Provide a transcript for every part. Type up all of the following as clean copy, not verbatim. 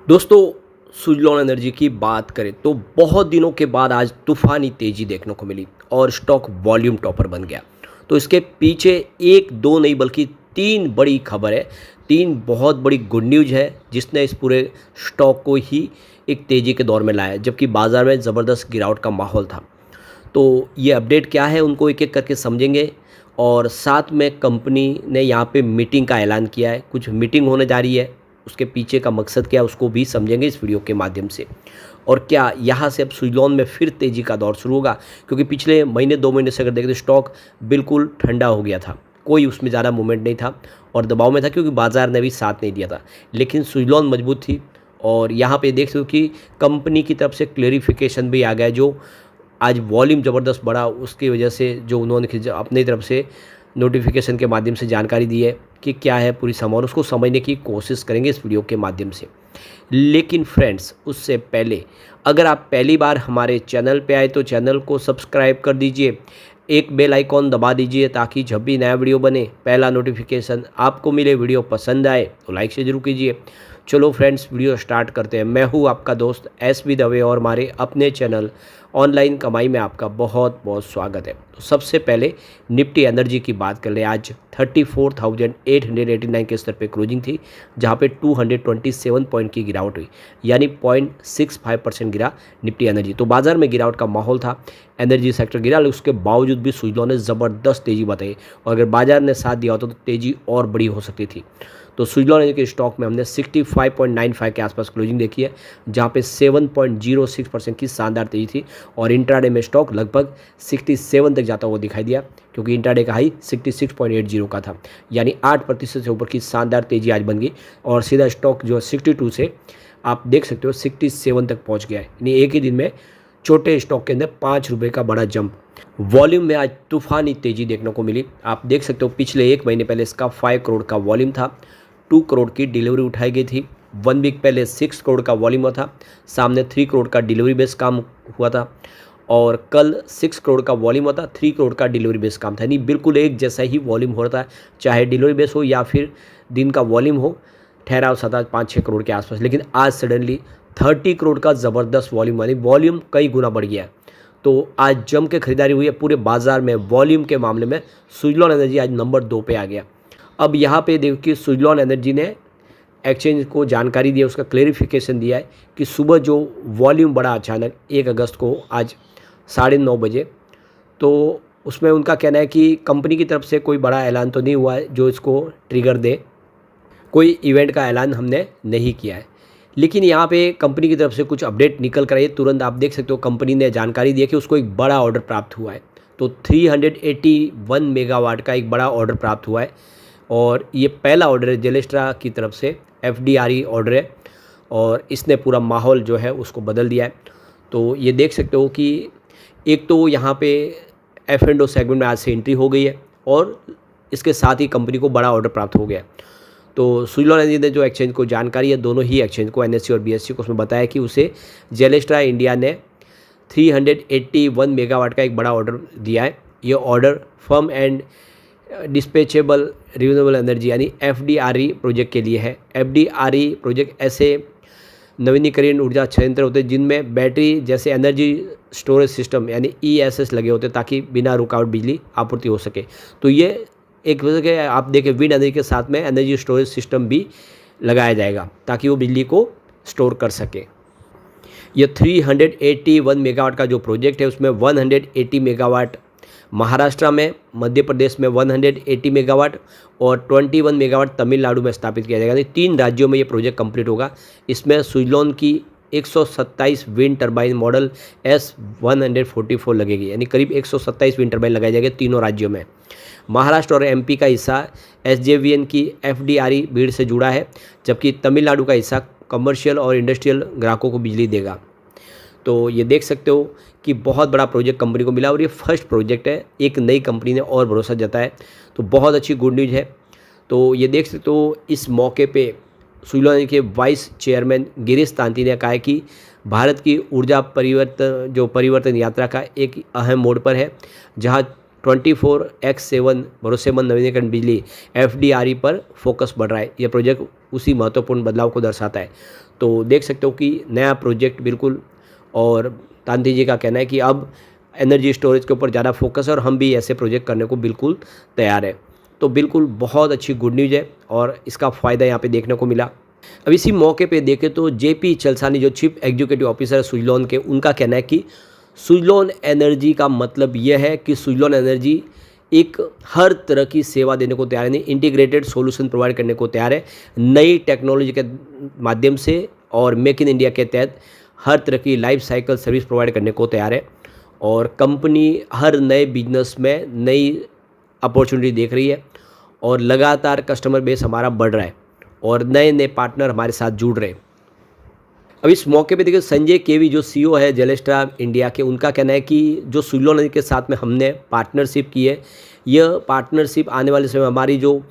दोस्तों, सुज़लॉन एनर्जी की बात करें तो बहुत दिनों के बाद आज तूफ़ानी तेज़ी देखने को मिली और स्टॉक वॉल्यूम टॉपर बन गया। तो इसके पीछे एक दो नहीं बल्कि तीन बड़ी खबर है, तीन बहुत बड़ी गुड न्यूज़ है जिसने इस पूरे स्टॉक को ही एक तेज़ी के दौर में लाया, जबकि बाज़ार में ज़बरदस्त गिरावट का माहौल था। तो ये अपडेट क्या है उनको एक एक करके समझेंगे और साथ में कंपनी ने यहाँ पे मीटिंग का ऐलान किया है, कुछ मीटिंग होने जा रही है, उसके पीछे का मकसद क्या है उसको भी समझेंगे इस वीडियो के माध्यम से। और क्या यहाँ से अब सुज़लॉन में फिर तेज़ी का दौर शुरू होगा, क्योंकि पिछले महीने 2 महीने से अगर देखें तो स्टॉक बिल्कुल ठंडा हो गया था, कोई उसमें ज़्यादा मूवमेंट नहीं था और दबाव में था क्योंकि बाज़ार ने भी साथ नहीं दिया था। लेकिन सुज़लॉन मजबूत थी और यहाँ पे देख सकते हो कि कंपनी की तरफ से क्लेरिफिकेशन भी आ गया, जो आज वॉल्यूम ज़बरदस्त बढ़ा उसकी वजह से जो उन्होंने अपनी तरफ से नोटिफिकेशन के माध्यम से जानकारी दी है कि क्या है पूरी सामान, उसको समझने की कोशिश करेंगे इस वीडियो के माध्यम से। लेकिन फ्रेंड्स, उससे पहले अगर आप पहली बार हमारे चैनल पे आए तो चैनल को सब्सक्राइब कर दीजिए, एक बेल आइकॉन दबा दीजिए ताकि जब भी नया वीडियो बने पहला नोटिफिकेशन आपको मिले। वीडियो पसंद आए तो लाइक से जरूर कीजिए। चलो फ्रेंड्स, वीडियो स्टार्ट करते हैं। मैं हूँ आपका दोस्त एस.बी. दवे और हमारे अपने चैनल ऑनलाइन कमाई में आपका बहुत बहुत स्वागत है। तो सबसे पहले निफ्टी एनर्जी की बात कर ले। आज 34,889 के स्तर पे क्लोजिंग थी, जहाँ पे 227 पॉइंट की गिरावट हुई, यानी 0.65% गिरा निफ्टी एनर्जी। तो बाजार में गिरावट का माहौल था, एनर्जी सेक्टर गिरा, लेकिन उसके बावजूद भी सुज़लॉन ने ज़बरदस्त तेज़ी बताई और अगर बाजार ने साथ दिया होता तो तेज़ी और बड़ी हो सकती थी। तो सुज़लॉन एनर्जी के स्टॉक में हमने 65.95 के आसपास क्लोजिंग देखी है, जहाँ पे 7.06% की शानदार तेज़ी थी और इंट्राडे में स्टॉक लगभग 67 तक जाता हुआ दिखाई दिया, क्योंकि इंट्राडे का हाई 66.80 का था, यानी 8% से ऊपर की शानदार तेज़ी आज बन गई और सीधा स्टॉक जो 62 से आप देख सकते हो 67 तक पहुँच गया है, यानी एक ही दिन में छोटे स्टॉक के अंदर ₹5 का बड़ा जंप। वॉल्यूम में आज तूफानी तेज़ी देखने को मिली। आप देख सकते हो पिछले एक महीने पहले इसका 5 करोड़ का वॉल्यूम था, 2 करोड़ की डिलीवरी उठाई गई थी। 1 वीक पहले 6 करोड़ का वॉल्यूम हुआ था, सामने 3 करोड़ का डिलीवरी बेस काम हुआ था और कल 6 करोड़ का वॉल्यूम हुआ था, 3 करोड़ का डिलीवरी बेस काम था। यानी बिल्कुल एक जैसा ही वॉल्यूम हो रहा था, चाहे डिलीवरी बेस हो या फिर दिन का वॉल्यूम हो, ठहराव था 5-6 करोड़ के आसपास। लेकिन आज सडनली 30 करोड़ का ज़बरदस्त वॉल्यूम, यानी वॉल्यूम कई गुना बढ़ गया है। तो आज जम के खरीदारी हुई है पूरे बाजार में। वॉल्यूम के मामले में सुज़लॉन एनर्जी आज नंबर 2 पे आ गया। अब यहाँ पे देखिए कि सुज़लॉन एनर्जी ने एक्सचेंज को जानकारी दी है, उसका क्लेरिफिकेशन दिया है कि सुबह जो वॉल्यूम बढ़ा अचानक 1 अगस्त को आज 9:30 बजे, तो उसमें उनका कहना है कि कंपनी की तरफ से कोई बड़ा ऐलान तो नहीं हुआ है जो इसको ट्रिगर दे, कोई इवेंट का ऐलान हमने नहीं किया है। लेकिन यहाँ पे कंपनी की तरफ से कुछ अपडेट निकल कर आई है तुरंत। आप देख सकते हो कंपनी ने जानकारी दी है कि उसको एक बड़ा ऑर्डर प्राप्त हुआ है। तो 381 मेगावाट का एक बड़ा ऑर्डर प्राप्त हुआ है और ये पहला ऑर्डर है जेलेस्ट्रा की तरफ से, FDRE ऑर्डर है और इसने पूरा माहौल जो है उसको बदल दिया है। तो ये देख सकते हो कि एक तो यहाँ पे F&O सेगमेंट में आज से एंट्री हो गई है और इसके साथ ही कंपनी को बड़ा ऑर्डर प्राप्त हो गया है। तो सुज़लॉन एनर्जी ने जो एक्सचेंज को जानकारी है, दोनों ही एक्सचेंज को, NSE और BSE को, उसमें बताया कि उसे जेलेस्ट्रा इंडिया ने 381 मेगावाट का एक बड़ा ऑर्डर दिया है। ये order firm and dispatchable renewable energy यानी FDRE प्रोजेक्ट के लिए है। FDRE प्रोजेक्ट ऐसे नवीनीकरण ऊर्जा संयंत्र होते हैं जिनमें बैटरी जैसे एनर्जी स्टोरेज सिस्टम यानी ESS लगे होते हैं ताकि बिना रुकावट बिजली आपूर्ति हो सके। तो ये एक वजह के आप देखें विंड एनर्जी के साथ में एनर्जी स्टोरेज सिस्टम भी लगाया जाएगा ताकि वो बिजली को स्टोर कर सके। ये 381 मेगावाट का जो प्रोजेक्ट है उसमें 180 मेगावाट महाराष्ट्र में, मध्य प्रदेश में 180 मेगावाट और 21 मेगावाट तमिलनाडु में स्थापित किया जाएगा। यानी 3 राज्यों में ये प्रोजेक्ट कंप्लीट होगा। इसमें सुज़लॉन की 127 विंड टर्बाइन मॉडल S144 लगेगी, यानी करीब 127 विंड टर्बाइन लगाई जाएगी तीनों राज्यों में। महाराष्ट्र और MP का हिस्सा SJVN की FDRE भीड़ से जुड़ा है, जबकि तमिलनाडु का हिस्सा कमर्शियल और इंडस्ट्रियल ग्राहकों को बिजली देगा। तो ये देख सकते हो कि बहुत बड़ा प्रोजेक्ट कंपनी को मिला और ये फर्स्ट प्रोजेक्ट है, एक नई कंपनी ने और भरोसा जताया, तो बहुत अच्छी गुड न्यूज़ है। तो ये देख सकते हो इस मौके पे सुज़लॉन के वाइस चेयरमैन गिरीश तांती ने कहा है कि भारत की ऊर्जा परिवर्तन यात्रा का एक अहम मोड़ पर है, जहाँ 24x7 भरोसेमंद नवीनीकरण बिजली FDRE पर फोकस बढ़ रहा है। यह प्रोजेक्ट उसी महत्वपूर्ण बदलाव को दर्शाता है। तो देख सकते हो कि नया प्रोजेक्ट बिल्कुल, और गांधी जी का कहना है कि अब एनर्जी स्टोरेज के ऊपर ज़्यादा फोकस है और हम भी ऐसे प्रोजेक्ट करने को बिल्कुल तैयार है। तो बिल्कुल बहुत अच्छी गुड न्यूज़ है और इसका फ़ायदा यहाँ पे देखने को मिला। अब इसी मौके पे देखें तो JP चलसानी जो चीफ एग्जीक्यूटिव ऑफिसर है सुजलॉन के, उनका कहना है कि सुजलॉन एनर्जी का मतलब यह है कि सुजलॉन एनर्जी एक हर तरह की सेवा देने को तैयार है, इंटीग्रेटेड सॉल्यूशन प्रोवाइड करने को तैयार है नई टेक्नोलॉजी के माध्यम से, और मेक इन इंडिया के तहत हर तरह की लाइफ साइकिल सर्विस प्रोवाइड करने को तैयार है। और कंपनी हर नए बिजनेस में नई अपॉर्चुनिटी देख रही है और लगातार कस्टमर बेस हमारा बढ़ रहा है और नए नए पार्टनर हमारे साथ जुड़ रहे हैं। अब इस मौके पे देखिए संजय केवी जो CEO है जेलेस्ट्रा इंडिया के, उनका कहना है कि जो सुजलॉन एनर्जी के साथ में हमने पार्टनरशिप की है, यह पार्टनरशिप आने वाले समय हमारी जो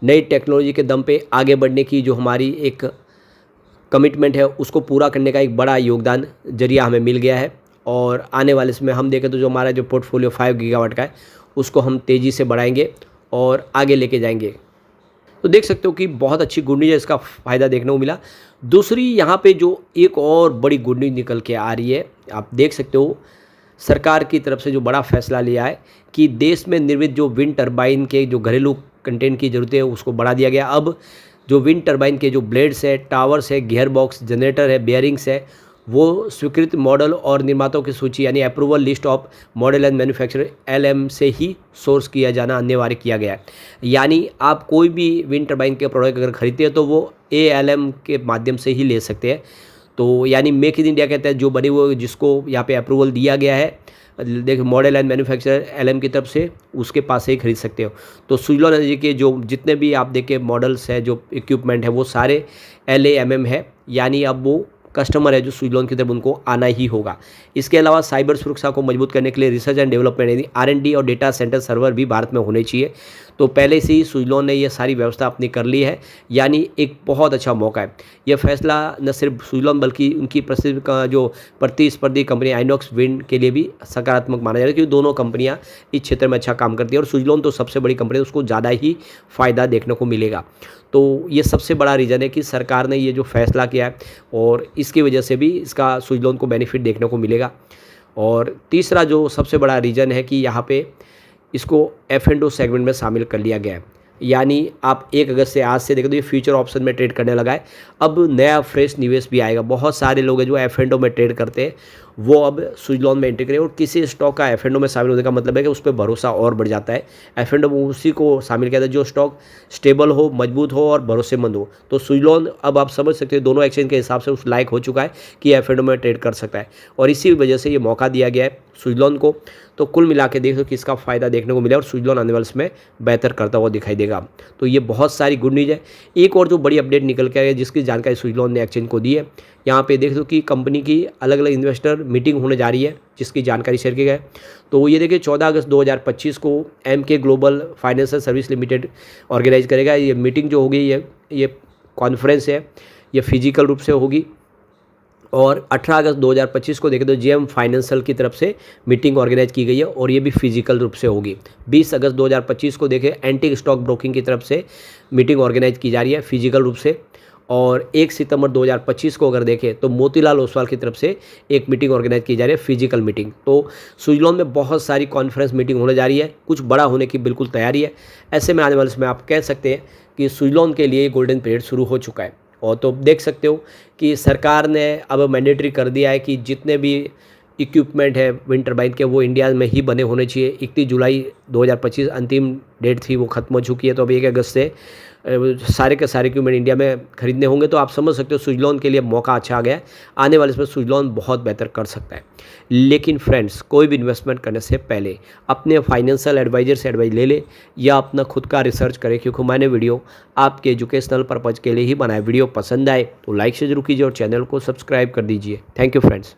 नई टेक्नोलॉजी के दम पे आगे बढ़ने की जो हमारी एक कमिटमेंट है उसको पूरा करने का एक बड़ा योगदान जरिया हमें मिल गया है। और आने वाले समय हम देखें तो जो हमारा जो पोर्टफोलियो 5 गीगावाट का है उसको हम तेज़ी से बढ़ाएंगे और आगे लेके जाएंगे। तो देख सकते हो कि बहुत अच्छी गुड न्यूज़ है, इसका फ़ायदा देखने को मिला। दूसरी यहाँ पे जो एक और बड़ी गुड न्यूज़ निकल के आ रही है, आप देख सकते हो सरकार की तरफ से जो बड़ा फैसला लिया है कि देश में निर्मित जो विंड टरबाइन के जो घरेलू कंटेंट की ज़रूरत है उसको बढ़ा दिया गया। अब जो विंड टरबाइन के जो ब्लेड्स है, टावर्स है, गियर बॉक्स, जनरेटर है, बेयरिंग्स है, वो स्वीकृत मॉडल और निर्माताओं की सूची यानी approval list of model and manufacturer LM से ही सोर्स किया जाना अनिवार्य किया गया है। यानी आप कोई भी विंड टरबाइन के प्रोडक्ट अगर खरीदते हैं तो वो ALM के माध्यम से ही ले सकते हैं। तो यानी मेक इन इंडिया के तहत जो बने हुए जिसको यहाँ पे अप्रूवल दिया गया है, देखिए मॉडल एंड मैन्युफैक्चरर LM की तरफ से, उसके पास से ही खरीद सकते हो। तो सुजलॉन एनर्जी के जो जितने भी आप देखिए मॉडल्स है, जो इक्विपमेंट है, वो सारे LAMM है, यानी अब वो कस्टमर है जो सुजलॉन की तरफ उनको आना ही होगा। इसके अलावा साइबर सुरक्षा को मजबूत करने के लिए रिसर्च एंड डेवलपमेंट यानी R&D और डेटा सेंटर सर्वर भी भारत में होने चाहिए। तो पहले से ही सुजलॉन ने ये सारी व्यवस्था अपनी कर ली है, यानी एक बहुत अच्छा मौका है। यह फैसला न सिर्फ सुजलॉन बल्कि उनकी प्रसिद्ध जो प्रतिस्पर्धी कंपनी आइनॉक्स विंड के लिए भी सकारात्मक माना जा रहा है, क्योंकि दोनों कंपनियाँ इस क्षेत्र में अच्छा काम करती है और सुजलॉन तो सबसे बड़ी कंपनी है, उसको ज़्यादा ही फ़ायदा देखने को मिलेगा। तो ये सबसे बड़ा रीज़न है कि सरकार ने ये जो फैसला किया है और इसकी वजह से भी इसका सुजलॉन को बेनिफिट देखने को मिलेगा। और तीसरा जो सबसे बड़ा रीज़न है कि यहाँ पे इसको F&O सेगमेंट में शामिल कर लिया गया है, यानी आप 1 अगस्त से आज से देखें तो ये फ्यूचर ऑप्शन में ट्रेड करने लगा है। अब नया फ्रेश निवेश भी आएगा। बहुत सारे लोग हैं जो F&O में ट्रेड करते हैं, वो अब सुजलॉन में एंट्री करें और किसी स्टॉक का F&O में शामिल होने का मतलब है कि उस पर भरोसा और बढ़ जाता है। F&O में उसी को शामिल किया जाता है जो स्टॉक स्टेबल हो, मजबूत हो और भरोसेमंद हो। तो सुजलॉन अब आप समझ सकते हैं दोनों एक्सचेंज के हिसाब से उस लायक हो चुका है कि F&O में ट्रेड कर सकता है और इसी वजह से ये मौका दिया गया है सुजलॉन को। तो कुल मिला के देखो कि इसका फ़ायदा देखने को मिला और सुजलॉन आने वाले समय बेहतर करता हुआ दिखाई देगा। तो ये बहुत सारी गुड न्यूज़ है। एक और जो बड़ी अपडेट निकल के आई है जिसकी जानकारी सुजलॉन ने एक्सचेंज को दी है, यहाँ पे देख दो कि कंपनी की अलग अलग इन्वेस्टर मीटिंग होने जा रही है जिसकी जानकारी शेयर की गई है। तो ये देखिए 14 अगस्त 2025 को MK global financial service limited organise करेगा। ये मीटिंग जो होगी ये कॉन्फ्रेंस है, ये फिजिकल रूप से होगी। और 18 अगस्त 2025 को देखें तो JM फाइनेंशियल की तरफ से मीटिंग ऑर्गेनाइज की गई है और ये भी फिजिकल रूप से होगी। 20 अगस्त 2025 को देखें एंटीक स्टॉक ब्रोकिंग की तरफ से मीटिंग ऑर्गेनाइज की जा रही है फिजिकल रूप से। और 1 सितंबर 2025 को अगर देखें तो मोतीलाल ओसवाल की तरफ से एक मीटिंग ऑर्गेनाइज की जा रही है फिजिकल मीटिंग। तो सुजलॉन में बहुत सारी कॉन्फ्रेंस मीटिंग होने जा रही है, कुछ बड़ा होने की बिल्कुल तैयारी है। ऐसे में आने वाले समय आप कह सकते हैं कि सुजलॉन के लिए गोल्डन पीरियड शुरू हो चुका है। और तो देख सकते हो कि सरकार ने अब मैंडेटरी कर दिया है कि जितने भी इक्विपमेंट है विंड टरबाइन के वो इंडिया में ही बने होने चाहिए। 31 जुलाई 2025 अंतिम डेट थी, वो ख़त्म हो चुकी है। तो अब 1 अगस्त से सारे के सारे इक्विपमेंट इंडिया में खरीदने होंगे। तो आप समझ सकते हो सुजलॉन के लिए मौका अच्छा आ गया है। आने वाले समय सुजलॉन बहुत बेहतर कर सकता है। लेकिन फ्रेंड्स, कोई भी इन्वेस्टमेंट करने से पहले अपने फाइनेंशियल एडवाइजर से एडवाइस ले ले या अपना खुद का रिसर्च करें, क्योंकि मैंने वीडियो आपके एजुकेशनल पर्पज़ के लिए ही बनाया। वीडियो पसंद आए तो लाइक से जरूर कीजिए और चैनल को सब्सक्राइब कर दीजिए। Thank you friends.